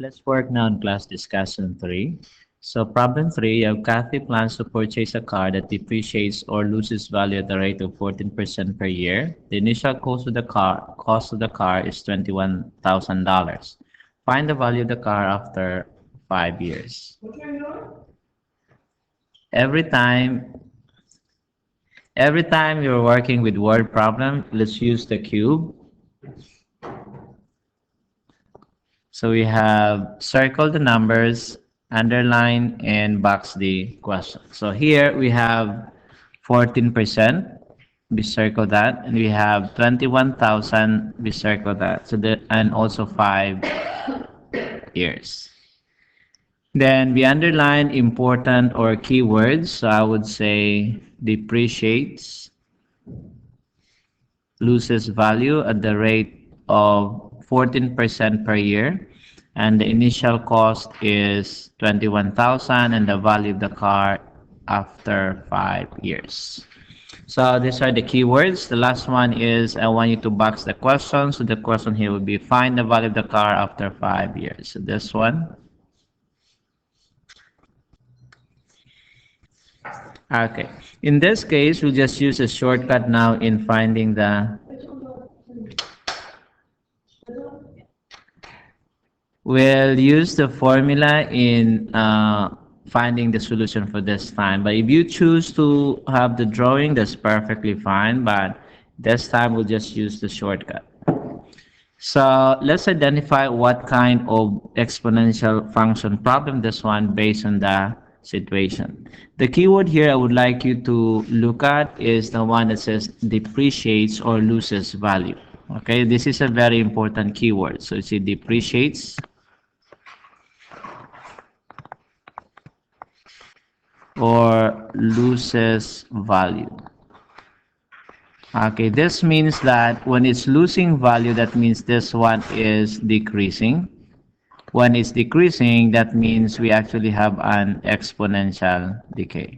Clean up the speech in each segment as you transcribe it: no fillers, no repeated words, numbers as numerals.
Let's work now on class discussion 3. So problem 3, you have Kathy plans to purchase a car that depreciates or loses value at the rate of 14% per year. The initial cost of the car is $21,000. Find the value of the car after 5 years. Every time every time you're working with word problem, let's use the cube. So we have circle the numbers, underline, and box the question. So here we have 14%, we circle that, and we have 21,000, we circle that. So and also 5 years. Then we underline important or keywords. So I would say depreciates, loses value at the rate of 14% per year, and the initial cost is 21,000 and the value of the car after 5 years. So these are the keywords. The last one is I want you to box the question. So the question here would be find the value of the car after 5 years. So this one. Okay. In this case, we'll just use a shortcut now in finding the we'll use the formula in finding the solution for this time. But if you choose to have the drawing, that's perfectly fine. But this time we'll just use the shortcut. So let's identify what kind of exponential function problem this one based on the situation. The keyword here I would like you to look at is the one that says depreciates or loses value. Okay, this is a very important keyword. So you see depreciates or loses value. Okay, this means that when it's losing value, that means this one is decreasing. When it's decreasing, that means we actually have an exponential decay.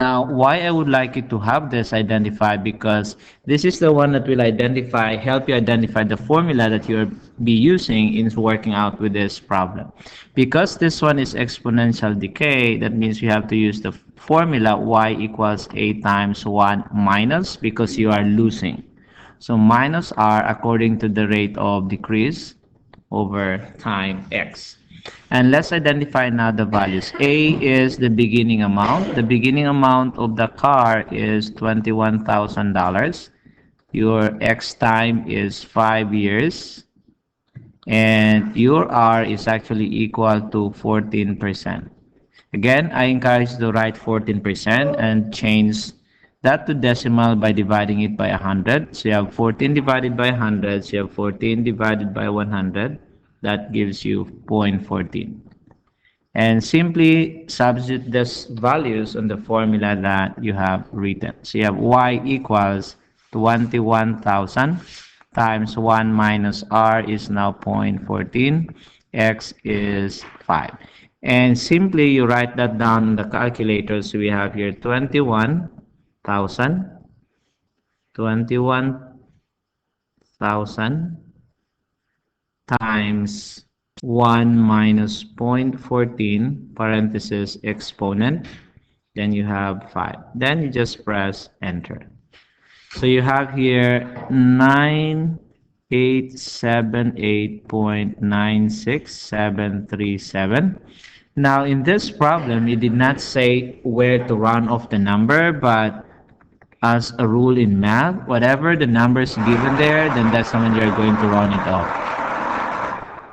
Now, why I would like you to have this identified, because this is the one that will help you identify the formula that you'll be using in working out with this problem. Because this one is exponential decay, that means you have to use the formula y equals a times 1 minus, because you are losing. So minus r according to the rate of decrease over time x. And let's identify now the values. A is the beginning amount. The beginning amount of the car is $21,000. Your x time is 5 years. And your r is actually equal to 14%. Again, I encourage you to write 14% and change that to decimal by dividing it by 100. So you have 14 divided by 100. So you have 14 divided by 100. That gives you 0.14. And simply substitute these values on the formula that you have written. So you have y equals 21,000 times 1 minus r is now 0.14. X is 5. And simply you write that down on the calculator. So we have here 21,000 times 1 minus 0.14 parenthesis exponent, then you have 5. Then you just press enter. So you have here 9878.96737. Now in this problem, it did not say where to round off the number, but as a rule in math, whatever the numbers given there, then that's when you're going to round it off.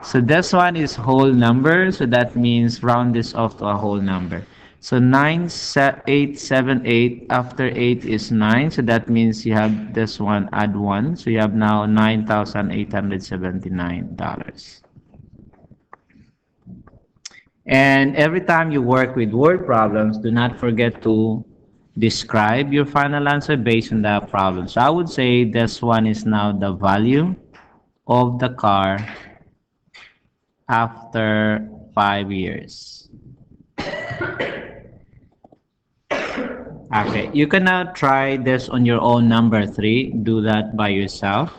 So this one is whole number, so that means round this off to a whole number. So 9878 after 8 is 9, so that means you have this one add 1, so you have now $9,879. And every time you work with word problems, do not forget to describe your final answer based on that problem. So I would say this one is now the value of the car after 5 years. Okay, you can now try this on your own number 3. Do that by yourself.